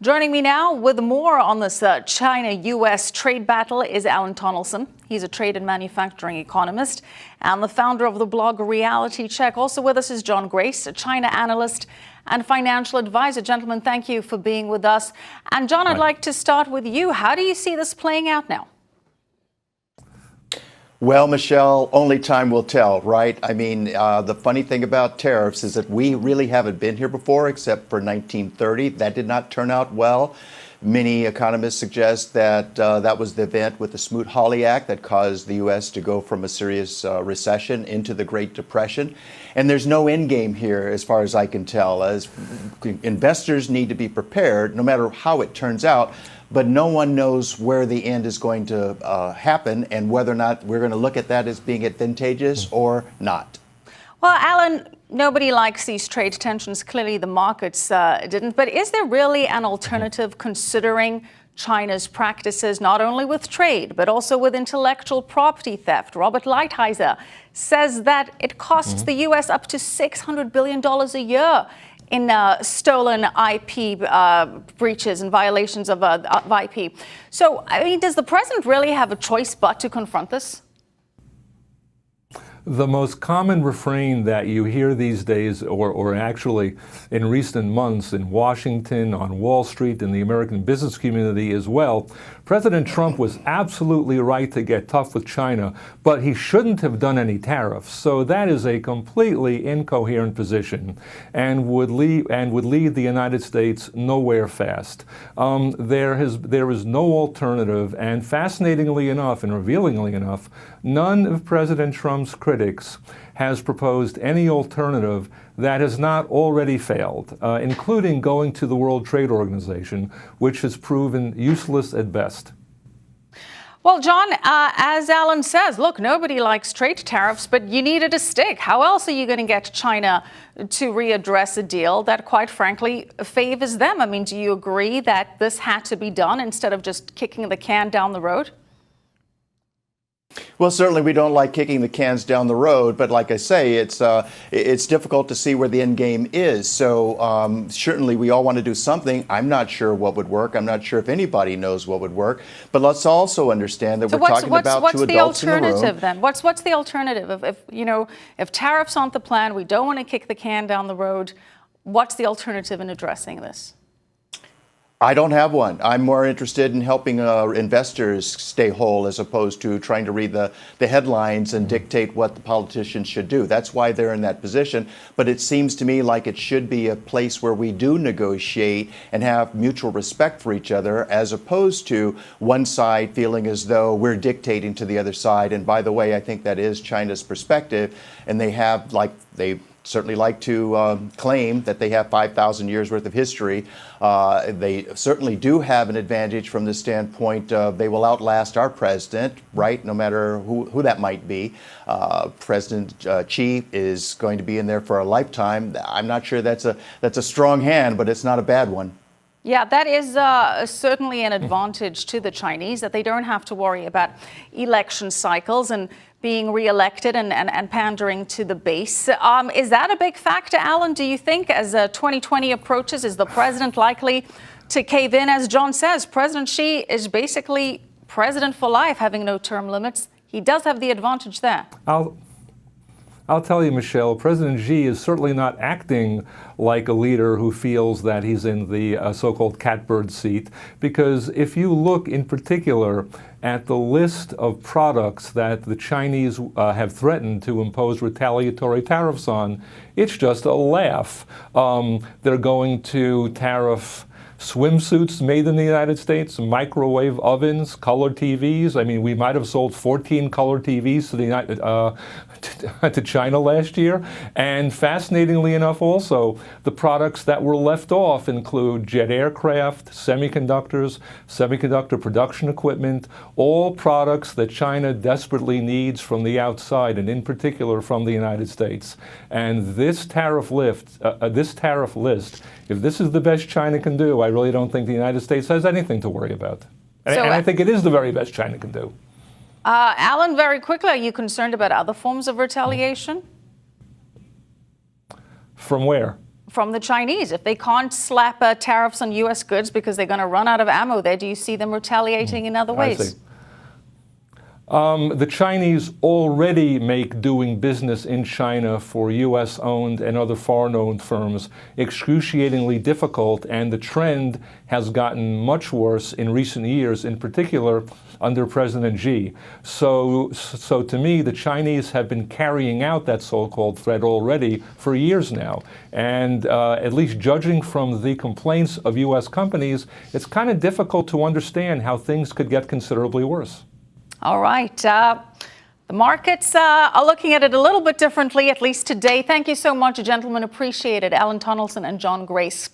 Joining me now with more on this China-U.S. trade battle is Alan Tonelson. He's a trade and manufacturing economist and the founder of the blog Reality Check. Also with us is John Grace, a China analyst and financial advisor. Gentlemen, thank you for being with us. And John, I'd like to start with you. How do you see this playing out now? Well, Michelle, only time will tell, right? I mean, the funny thing about tariffs is that we really haven't been here before, except for 1930. That did not turn out well. Many economists suggest that that was the event with the Smoot-Hawley Act that caused the U.S. to go from a serious recession into the Great Depression. And there's no endgame here, as far as I can tell. As investors need to be prepared, no matter how it turns out. But no one knows where the end is going to happen and whether or not we're going to look at that as being advantageous or not. Well, Alan, nobody likes these trade tensions. Clearly, the markets didn't. But is there really an alternative considering China's practices, not only with trade, but also with intellectual property theft? Robert Lighthizer says that it costs the U.S. up to $600 billion a year in stolen IP breaches and violations of IP. So, I mean, does the president really have a choice but to confront this? The most common refrain that you hear these days, or actually in recent months in Washington, on Wall Street, in the American business community as well, President Trump was absolutely right to get tough with China, but he shouldn't have done any tariffs. So that is a completely incoherent position and would lead the United States nowhere fast. There is no alternative, and fascinatingly enough and revealingly enough, none of President Trump's critics has proposed any alternative that has not already failed, including going to the World Trade Organization, which has proven useless at best. Well, John, as Alan says, look, nobody likes trade tariffs, but you needed a stick. How else are you going to get China to readdress a deal that, quite frankly, favors them? I mean, do you agree that this had to be done instead of just kicking the can down the road? Well, certainly we don't like kicking the cans down the road, but like I say, it's difficult to see where the end game is. So certainly we all want to do something. I'm not sure what would work. I'm not sure if anybody knows what would work. But let's also understand that we're talking about two adults in the room. What's the alternative then? What's the alternative? If tariffs aren't the plan, we don't want to kick the can down the road. What's the alternative in addressing this? I don't have one. I'm more interested in helping investors stay whole as opposed to trying to read the headlines and dictate what the politicians should do. That's why they're in that position. But it seems to me like it should be a place where we do negotiate and have mutual respect for each other, as opposed to one side feeling as though we're dictating to the other side. And by the way, I think that is China's perspective. And they certainly like to claim that they have 5,000 years worth of history. They certainly do have an advantage from the standpoint of they will outlast our president, right, no matter who that might be. President Xi is going to be in there for a lifetime. I'm not sure that's a strong hand, but it's not a bad one. Yeah, that is certainly an advantage to the Chinese, that they don't have to worry about election cycles and being reelected and pandering to the base. Is that a big factor, Alan? Do you think, as 2020 approaches, is the president likely to cave in? As John says, President Xi is basically president for life, having no term limits. He does have the advantage there. I'll tell you, Michelle, President Xi is certainly not acting like a leader who feels that he's in the so-called catbird seat, because if you look in particular at the list of products that the Chinese have threatened to impose retaliatory tariffs on, it's just a laugh. They're going to tariff swimsuits made in the United States, microwave ovens, color TVs. I mean, we might have sold 14 color TVs to China last year. And fascinatingly enough, also, the products that were left off include jet aircraft, semiconductors, semiconductor production equipment, all products that China desperately needs from the outside, and in particular from the United States. And this tariff list, if this is the best China can do, I really don't think the United States has anything to worry about. And I think it is the very best China can do. Alan, very quickly, are you concerned about other forms of retaliation? From where? from the Chinese? If they can't slap tariffs on U.S. goods because they're going to run out of ammo there, do you see them retaliating in other ways? I see. The Chinese already make doing business in China for U.S.-owned and other foreign-owned firms excruciatingly difficult, and the trend has gotten much worse in recent years, in particular under President Xi. So to me, the Chinese have been carrying out that so-called threat already for years now. And at least judging from the complaints of U.S. companies, it's kind of difficult to understand how things could get considerably worse. All right. The markets are looking at it a little bit differently, at least today. Thank you so much, gentlemen. Appreciate it. Alan Tunnelson and John Grace.